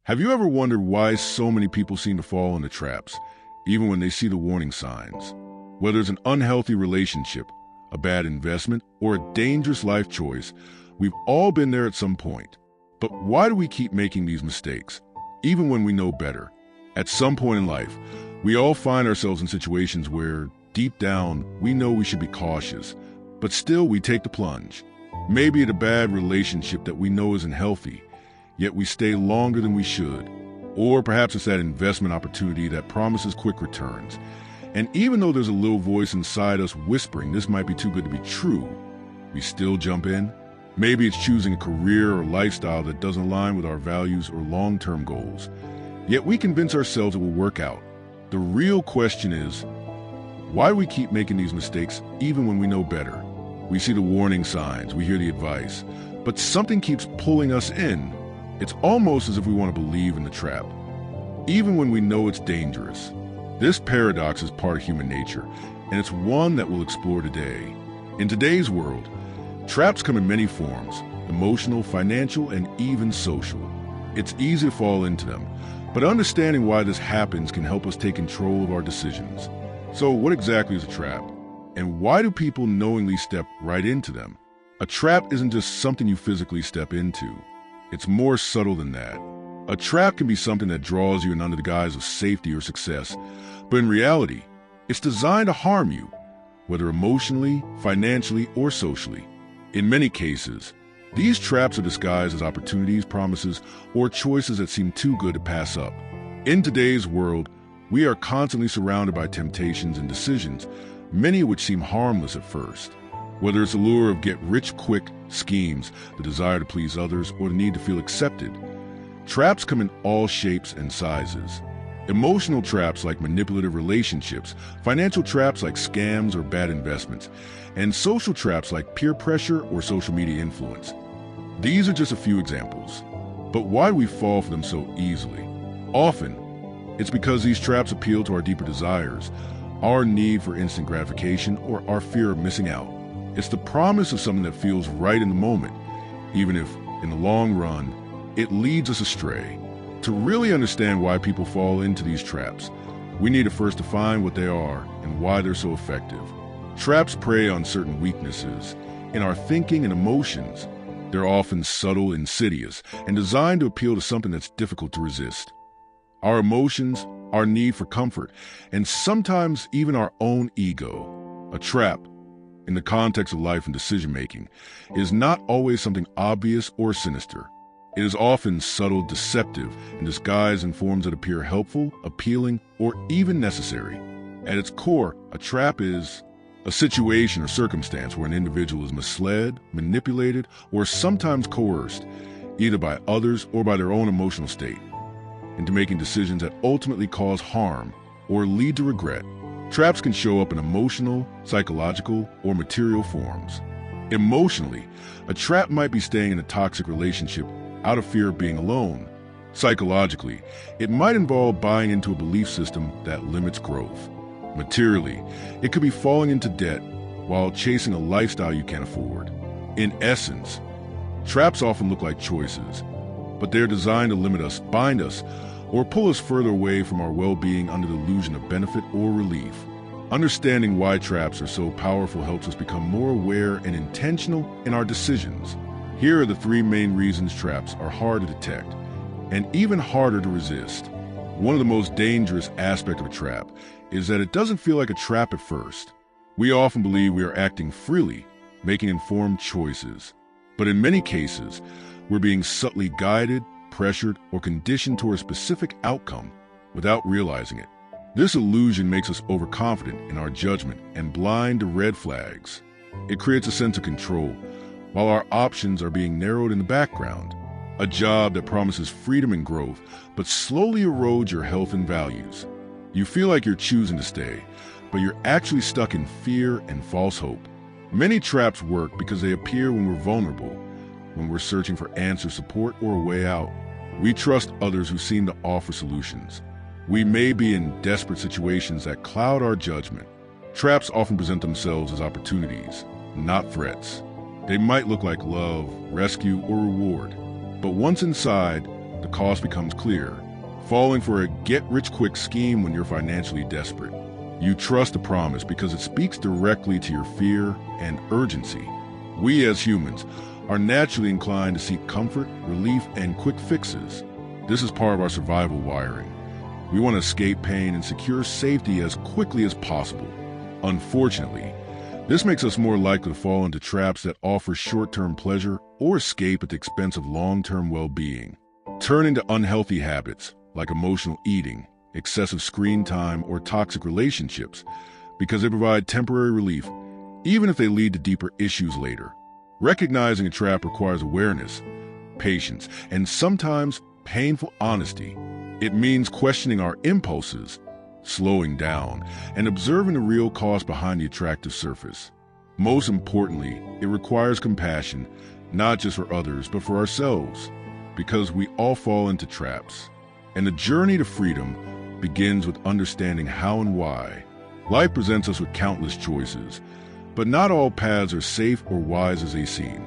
Have you ever wondered why so many people seem to fall into traps, even when they see the warning signs? Whether it's an unhealthy relationship, a bad investment, or a dangerous life choice, we've all been there at some point. But why do we keep making these mistakes, even when we know better? At some point in life, we all find ourselves in situations where, deep down, we know we should be cautious, but still we take the plunge. Maybe it's a bad relationship that we know isn't healthy, yet we stay longer than we should. Or perhaps it's that investment opportunity that promises quick returns. And even though there's a little voice inside us whispering this might be too good to be true, we still jump in. Maybe it's choosing a career or lifestyle that doesn't align with our values or long-term goals. Yet we convince ourselves it will work out. The real question is, why do we keep making these mistakes even when we know better? We see the warning signs, we hear the advice, but something keeps pulling us in. It's almost as if we want to believe in the trap, even when we know it's dangerous. This paradox is part of human nature, and it's one that we'll explore today. In today's world, traps come in many forms: emotional, financial, and even social. It's easy to fall into them, but understanding why this happens can help us take control of our decisions. So what exactly is a trap? And why do people knowingly step right into them? A trap isn't just something you physically step into. It's more subtle than that. A trap can be something that draws you in under the guise of safety or success, but in reality, it's designed to harm you, whether emotionally, financially, or socially. In many cases, these traps are disguised as opportunities, promises, or choices that seem too good to pass up. In today's world, we are constantly surrounded by temptations and decisions, many of which seem harmless at first. Whether it's the lure of get-rich-quick schemes, the desire to please others, or the need to feel accepted, traps come in all shapes and sizes. Emotional traps like manipulative relationships, financial traps like scams or bad investments, and social traps like peer pressure or social media influence. These are just a few examples. But why do we fall for them so easily? Often, it's because these traps appeal to our deeper desires, our need for instant gratification, or our fear of missing out. It's the promise of something that feels right in the moment, even if, in the long run, it leads us astray. To really understand why people fall into these traps, we need to first define what they are and why they're so effective. Traps prey on certain weaknesses in our thinking and emotions. They're often subtle, insidious, and designed to appeal to something that's difficult to resist. Our emotions, our need for comfort, and sometimes even our own ego. A trap, in the context of life and decision-making, is not always something obvious or sinister. It is often subtle, deceptive, and disguised in forms that appear helpful, appealing, or even necessary. At its core, a trap is a situation or circumstance where an individual is misled, manipulated, or sometimes coerced, either by others or by their own emotional state, into making decisions that ultimately cause harm or lead to regret. Traps can show up in emotional, psychological, or material forms. Emotionally, a trap might be staying in a toxic relationship out of fear of being alone. Psychologically, it might involve buying into a belief system that limits growth. Materially, it could be falling into debt while chasing a lifestyle you can't afford. In essence, traps often look like choices, but they're designed to limit us, bind us, or pull us further away from our well-being under the illusion of benefit or relief. Understanding why traps are so powerful helps us become more aware and intentional in our decisions. Here are the three main reasons traps are hard to detect and even harder to resist. One of the most dangerous aspects of a trap is that it doesn't feel like a trap at first. We often believe we are acting freely, making informed choices. But in many cases, we're being subtly guided, pressured, or conditioned toward a specific outcome without realizing it. This illusion makes us overconfident in our judgment and blind to red flags. It creates a sense of control, while our options are being narrowed in the background. A job that promises freedom and growth, but slowly erodes your health and values. You feel like you're choosing to stay, but you're actually stuck in fear and false hope. Many traps work because they appear when we're vulnerable, when we're searching for answer, support, or a way out. We trust others who seem to offer solutions. We may be in desperate situations that cloud our judgment. Traps often present themselves as opportunities, not threats. They might look like love, rescue, or reward, but once inside, the cost becomes clear. Falling for a get-rich-quick scheme when you're financially desperate. You trust the promise because it speaks directly to your fear and urgency. We as humans are naturally inclined to seek comfort, relief, and quick fixes. This is part of our survival wiring. We want to escape pain and secure safety as quickly as possible. Unfortunately, this makes us more likely to fall into traps that offer short-term pleasure or escape at the expense of long-term well-being. Turning to unhealthy habits like emotional eating, excessive screen time, or toxic relationships because they provide temporary relief, even if they lead to deeper issues later. Recognizing a trap requires awareness, patience, and sometimes painful honesty. It means questioning our impulses, slowing down, and observing the real cost behind the attractive surface. Most importantly, it requires compassion, not just for others, but for ourselves, because we all fall into traps. And the journey to freedom begins with understanding how and why. Life presents us with countless choices, but not all paths are safe or wise as they seem.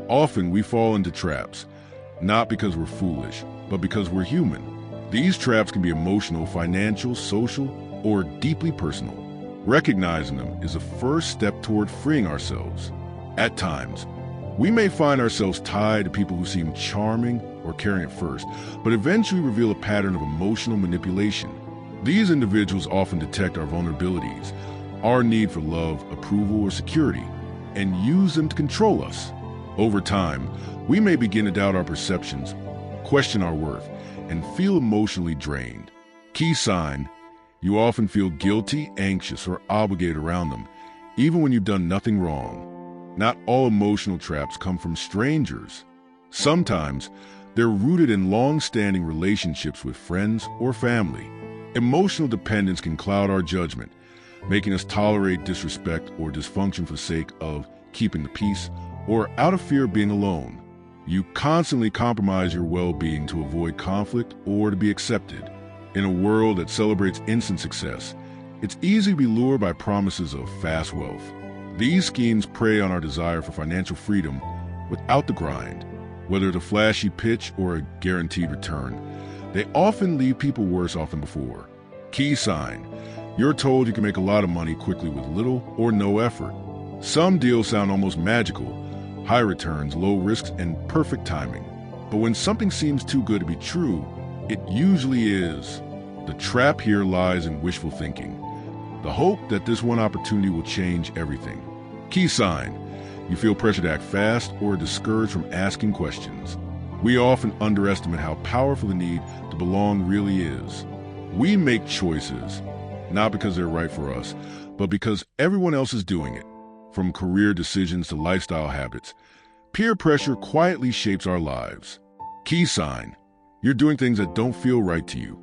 Often we fall into traps, not because we're foolish, but because we're human. These traps can be emotional, financial, social, or deeply personal. Recognizing them is a first step toward freeing ourselves. At times, we may find ourselves tied to people who seem charming or caring at first, but eventually reveal a pattern of emotional manipulation. These individuals often detect our vulnerabilities, our need for love, approval, or security, and use them to control us. Over time, we may begin to doubt our perceptions, question our worth, and feel emotionally drained. Key sign: you often feel guilty, anxious, or obligated around them, even when you've done nothing wrong. Not all emotional traps come from strangers. Sometimes they're rooted in long-standing relationships with friends or family. Emotional dependence can cloud our judgment, making us tolerate disrespect or dysfunction for the sake of keeping the peace or out of fear of being alone. You constantly compromise your well-being to avoid conflict or to be accepted. In a world that celebrates instant success, it's easy to be lured by promises of fast wealth. These schemes prey on our desire for financial freedom without the grind. Whether it's a flashy pitch or a guaranteed return, they often leave people worse off than before. Key sign: you're told you can make a lot of money quickly with little or no effort. Some deals sound almost magical: high returns, low risks, and perfect timing. But when something seems too good to be true, it usually is. The trap here lies in wishful thinking, the hope that this one opportunity will change everything. Key sign: you feel pressure to act fast or discouraged from asking questions. We often underestimate how powerful the need to belong really is. We make choices, not because they're right for us, but because everyone else is doing it. From career decisions to lifestyle habits, peer pressure quietly shapes our lives. Key sign: you're doing things that don't feel right to you,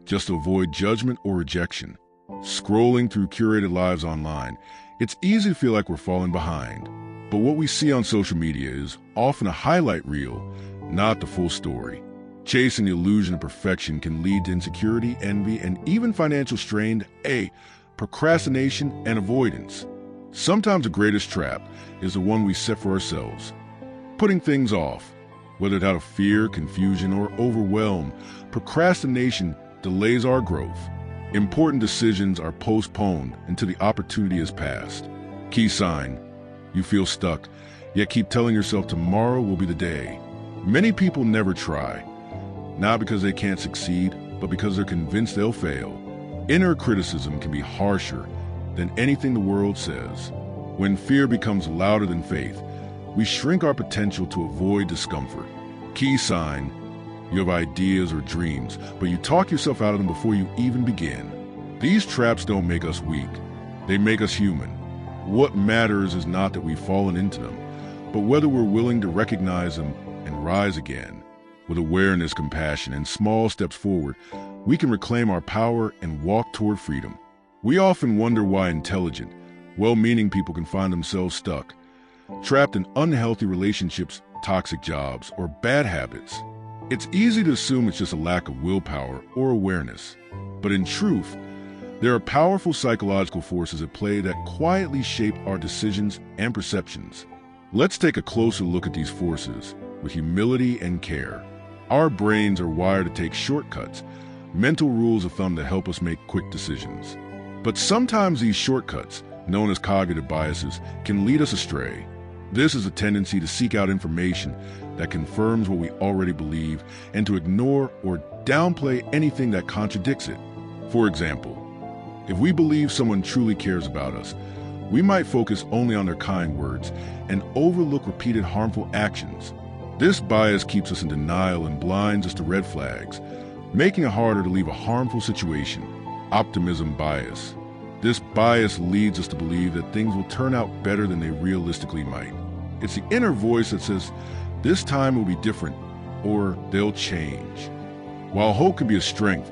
just to avoid judgment or rejection. Scrolling through curated lives online, it's easy to feel like we're falling behind. But what we see on social media is often a highlight reel, not the full story. Chasing the illusion of perfection can lead to insecurity, envy, and even financial strain, procrastination and avoidance. Sometimes the greatest trap is the one we set for ourselves. Putting things off, whether it's out of fear, confusion, or overwhelm, procrastination delays our growth. Important decisions are postponed until the opportunity has passed. Key sign: you feel stuck, yet keep telling yourself tomorrow will be the day. Many people never try, not because they can't succeed, but because they're convinced they'll fail. Inner criticism can be harsher than anything the world says. When fear becomes louder than faith, we shrink our potential to avoid discomfort. Key sign: you have ideas or dreams, but you talk yourself out of them before you even begin. These traps don't make us weak. They make us human. What matters is not that we've fallen into them, but whether we're willing to recognize them and rise again. With awareness, compassion, and small steps forward, we can reclaim our power and walk toward freedom. We often wonder why intelligent, well-meaning people can find themselves stuck, trapped in unhealthy relationships, toxic jobs, or bad habits. It's easy to assume it's just a lack of willpower or awareness. But in truth, there are powerful psychological forces at play that quietly shape our decisions and perceptions. Let's take a closer look at these forces with humility and care. Our brains are wired to take shortcuts, mental rules of thumb that help us make quick decisions. But sometimes these shortcuts, known as cognitive biases, can lead us astray. This is a tendency to seek out information that confirms what we already believe and to ignore or downplay anything that contradicts it. For example, if we believe someone truly cares about us, we might focus only on their kind words and overlook repeated harmful actions. This bias keeps us in denial and blinds us to red flags, making it harder to leave a harmful situation. Optimism bias. This bias leads us to believe that things will turn out better than they realistically might. It's the inner voice that says, this time will be different, or they'll change. While hope can be a strength,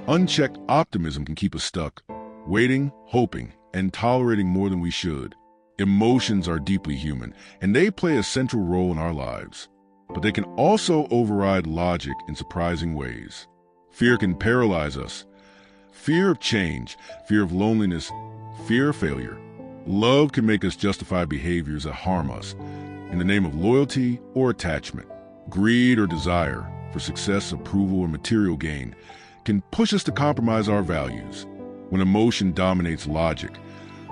unchecked optimism can keep us stuck, waiting, hoping, and tolerating more than we should. Emotions are deeply human, and they play a central role in our lives. But they can also override logic in surprising ways. Fear can paralyze us. Fear of change, fear of loneliness, fear of failure. Love can make us justify behaviors that harm us in the name of loyalty or attachment. Greed or desire for success, approval, or material gain can push us to compromise our values. When emotion dominates logic,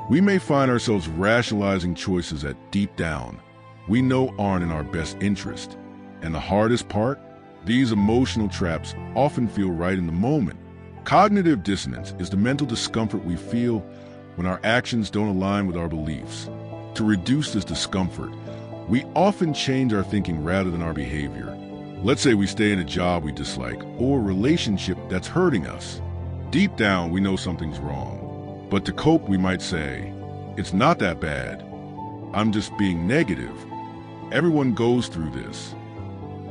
we may find ourselves rationalizing choices that deep down we know aren't in our best interest. And the hardest part? These emotional traps often feel right in the moment. Cognitive dissonance is the mental discomfort we feel when our actions don't align with our beliefs. To reduce this discomfort, we often change our thinking rather than our behavior. Let's say we stay in a job we dislike or a relationship that's hurting us. Deep down, we know something's wrong. But to cope, we might say, it's not that bad. I'm just being negative. Everyone goes through this.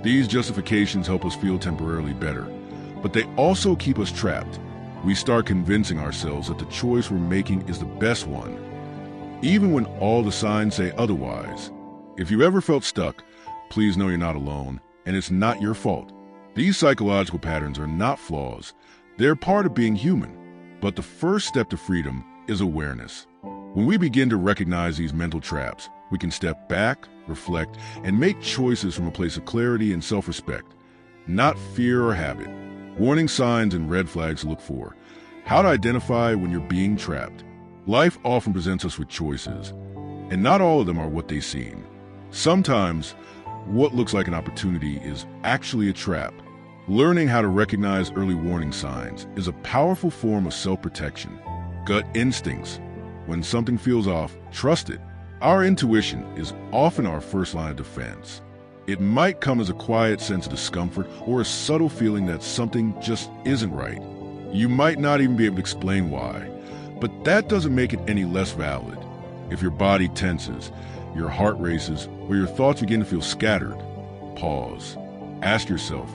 These justifications help us feel temporarily better, but they also keep us trapped. We start convincing ourselves that the choice we're making is the best one, even when all the signs say otherwise. If you ever felt stuck, please know you're not alone, and it's not your fault. These psychological patterns are not flaws. They're part of being human. But the first step to freedom is awareness. When we begin to recognize these mental traps, we can step back, reflect, and make choices from a place of clarity and self-respect, not fear or habit. Warning signs and red flags to look for. How to identify when you're being trapped. Life often presents us with choices, and not all of them are what they seem. Sometimes, what looks like an opportunity is actually a trap. Learning how to recognize early warning signs is a powerful form of self-protection. Gut instincts. When something feels off, trust it. Our intuition is often our first line of defense. It might come as a quiet sense of discomfort or a subtle feeling that something just isn't right. You might not even be able to explain why, but that doesn't make it any less valid. If your body tenses, your heart races, or your thoughts begin to feel scattered, pause. Ask yourself,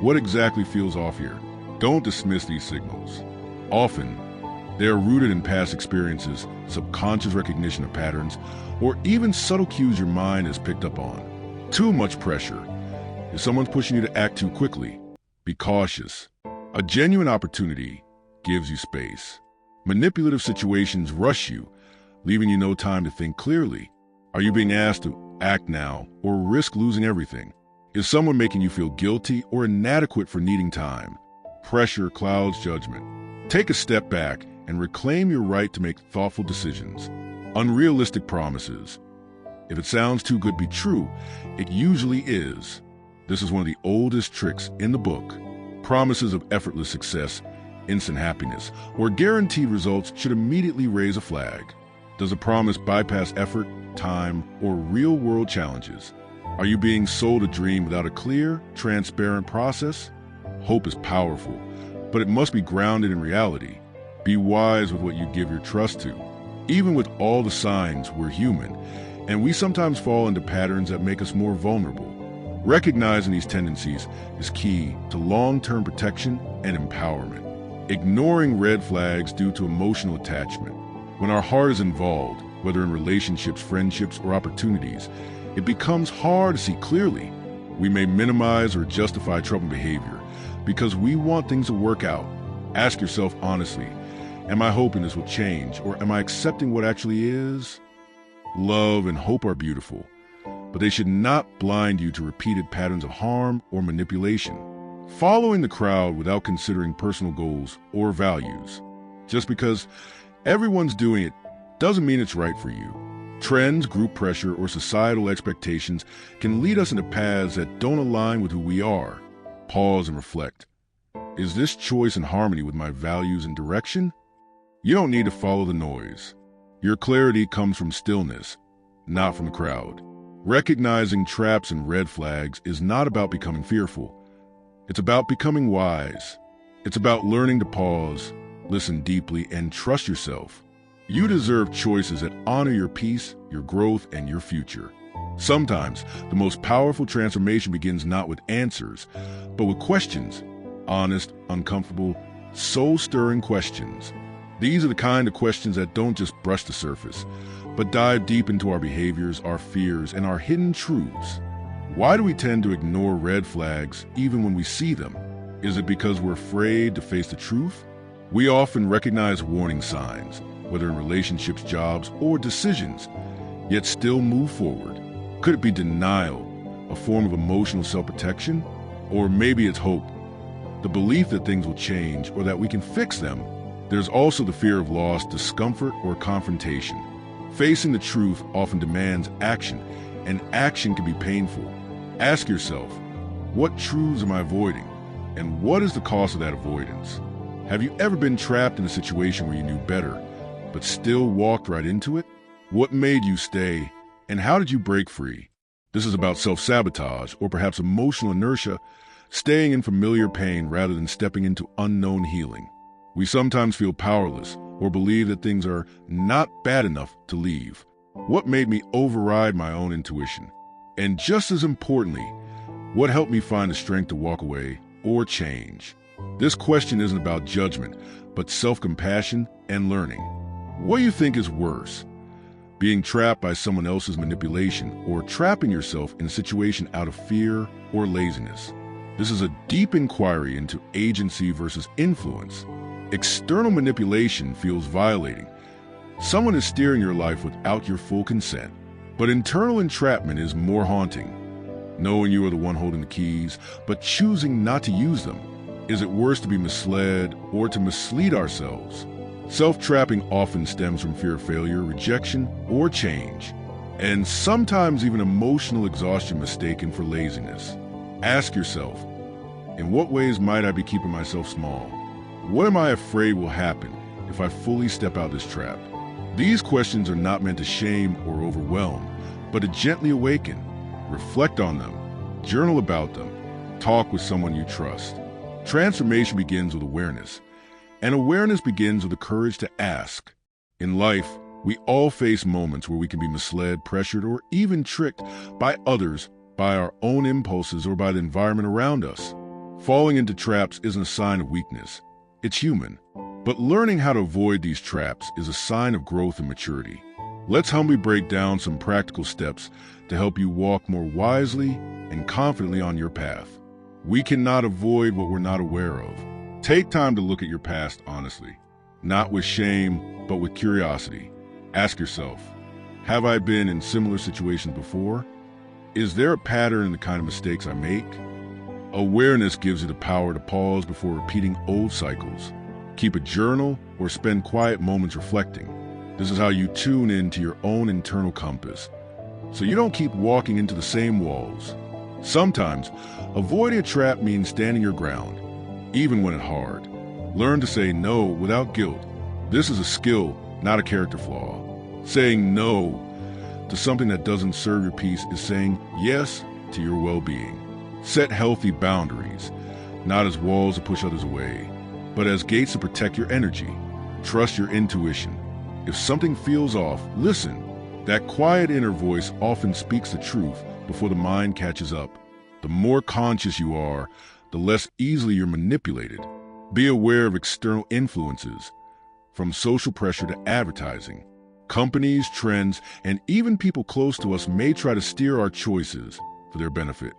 what exactly feels off here? Don't dismiss these signals. Often, they are rooted in past experiences, subconscious recognition of patterns, or even subtle cues your mind has picked up on. Too much pressure. If someone's pushing you to act too quickly, be cautious. A genuine opportunity gives you space. Manipulative situations rush you, leaving you no time to think clearly. Are you being asked to act now or risk losing everything? Is someone making you feel guilty or inadequate for needing time? Pressure clouds judgment. Take a step back and reclaim your right to make thoughtful decisions. Unrealistic promises. If it sounds too good to be true, it usually is. This is one of the oldest tricks in the book. Promises of effortless success, instant happiness, or guaranteed results should immediately raise a flag. Does a promise bypass effort, time, or real-world challenges? Are you being sold a dream without a clear, transparent process? Hope is powerful, but it must be grounded in reality. Be wise with what you give your trust to. Even with all the signs, we're human, and we sometimes fall into patterns that make us more vulnerable. Recognizing these tendencies is key to long-term protection and empowerment. Ignoring red flags due to emotional attachment. When our heart is involved, whether in relationships, friendships, or opportunities, it becomes hard to see clearly. We may minimize or justify troubled behavior because we want things to work out. Ask yourself honestly, am I hoping this will change, or am I accepting what actually is? Love and hope are beautiful, but they should not blind you to repeated patterns of harm or manipulation. Following the crowd without considering personal goals or values. Just because everyone's doing it doesn't mean it's right for you. Trends, group pressure, or societal expectations can lead us into paths that don't align with who we are. Pause and reflect. Is this choice in harmony with my values and direction? You don't need to follow the noise. Your clarity comes from stillness, not from the crowd. Recognizing traps and red flags is not about becoming fearful. It's about becoming wise. It's about learning to pause, listen deeply, and trust yourself. You deserve choices that honor your peace, your growth, and your future. Sometimes, the most powerful transformation begins not with answers, but with questions. Honest, uncomfortable, soul-stirring questions. These are the kind of questions that don't just brush the surface, but dive deep into our behaviors, our fears, and our hidden truths. Why do we tend to ignore red flags even when we see them? Is it because we're afraid to face the truth? We often recognize warning signs, whether in relationships, jobs, or decisions, yet still move forward. Could it be denial, a form of emotional self-protection? Or maybe it's hope, the belief that things will change or that we can fix them. There's also the fear of loss, discomfort, or confrontation. Facing the truth often demands action, and action can be painful. Ask yourself, what truths am I avoiding? And what is the cost of that avoidance? Have you ever been trapped in a situation where you knew better, but still walked right into it? What made you stay, and how did you break free? This is about self-sabotage, or perhaps emotional inertia, staying in familiar pain rather than stepping into unknown healing. We sometimes feel powerless, or believe that things are not bad enough to leave. What made me override my own intuition? And just as importantly, what helped me find the strength to walk away or change? This question isn't about judgment, but self-compassion and learning. What do you think is worse? Being trapped by someone else's manipulation, or trapping yourself in a situation out of fear or laziness? This is a deep inquiry into agency versus influence. External manipulation feels violating. Someone is steering your life without your full consent. But internal entrapment is more haunting. Knowing you are the one holding the keys, but choosing not to use them. Is it worse to be misled or to mislead ourselves? Self-trapping often stems from fear of failure, rejection, or change. And sometimes even emotional exhaustion mistaken for laziness. Ask yourself, in what ways might I be keeping myself small? What am I afraid will happen if I fully step out this trap? These questions are not meant to shame or overwhelm, but to gently awaken. Reflect on them, journal about them, talk with someone you trust. Transformation begins with awareness, and awareness begins with the courage to ask. In life, we all face moments where we can be misled, pressured, or even tricked by others, by our own impulses, or by the environment around us. Falling into traps isn't a sign of weakness. It's human. But learning how to avoid these traps is a sign of growth and maturity. Let's humbly break down some practical steps to help you walk more wisely and confidently on your path. We cannot avoid what we're not aware of. Take time to look at your past honestly, not with shame, but with curiosity. Ask yourself, have I been in similar situations before? Is there a pattern in the kind of mistakes I make? Awareness gives you the power to pause before repeating old cycles. Keep a journal or spend quiet moments reflecting. This is how you tune into your own internal compass, so you don't keep walking into the same walls. Sometimes, avoiding a trap means standing your ground, even when it's hard. Learn to say no without guilt. This is a skill, not a character flaw. Saying no to something that doesn't serve your peace is saying yes to your well-being. Set healthy boundaries, not as walls to push others away, but as gates to protect your energy. Trust your intuition. If something feels off, listen. That quiet inner voice often speaks the truth before the mind catches up. The more conscious you are, the less easily you're manipulated. Be aware of external influences, from social pressure to advertising. Companies, trends, and even people close to us may try to steer our choices for their benefit.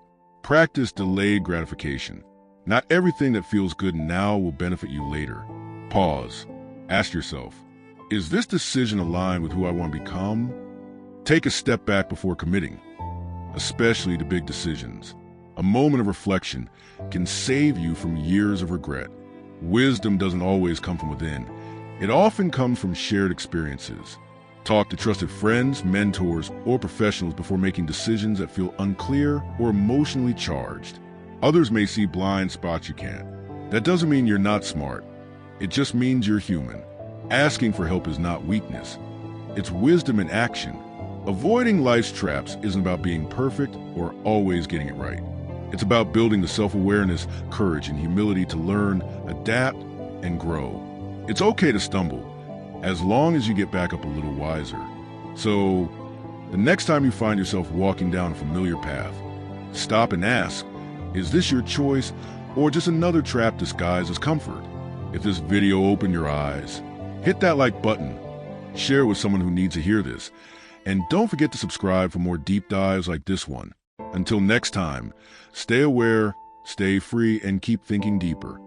Practice delayed gratification. Not everything that feels good now will benefit you later. Pause. Ask yourself, is this decision aligned with who I want to become? Take a step back before committing. especially to big decisions. A moment of reflection can save you from years of regret. Wisdom doesn't always come from within. It often comes from shared experiences. Talk to trusted friends, mentors, or professionals before making decisions that feel unclear or emotionally charged. Others may see blind spots you can't. That doesn't mean you're not smart. It just means you're human. Asking for help is not weakness. It's wisdom in action. Avoiding life's traps isn't about being perfect or always getting it right. It's about building the self-awareness, courage, and humility to learn, adapt, and grow. It's okay to stumble, as long as you get back up a little wiser. So, the next time you find yourself walking down a familiar path, stop and ask, is this your choice or just another trap disguised as comfort? If this video opened your eyes, hit that like button, share with someone who needs to hear this, and don't forget to subscribe for more deep dives like this one. Until next time, stay aware, stay free, and keep thinking deeper.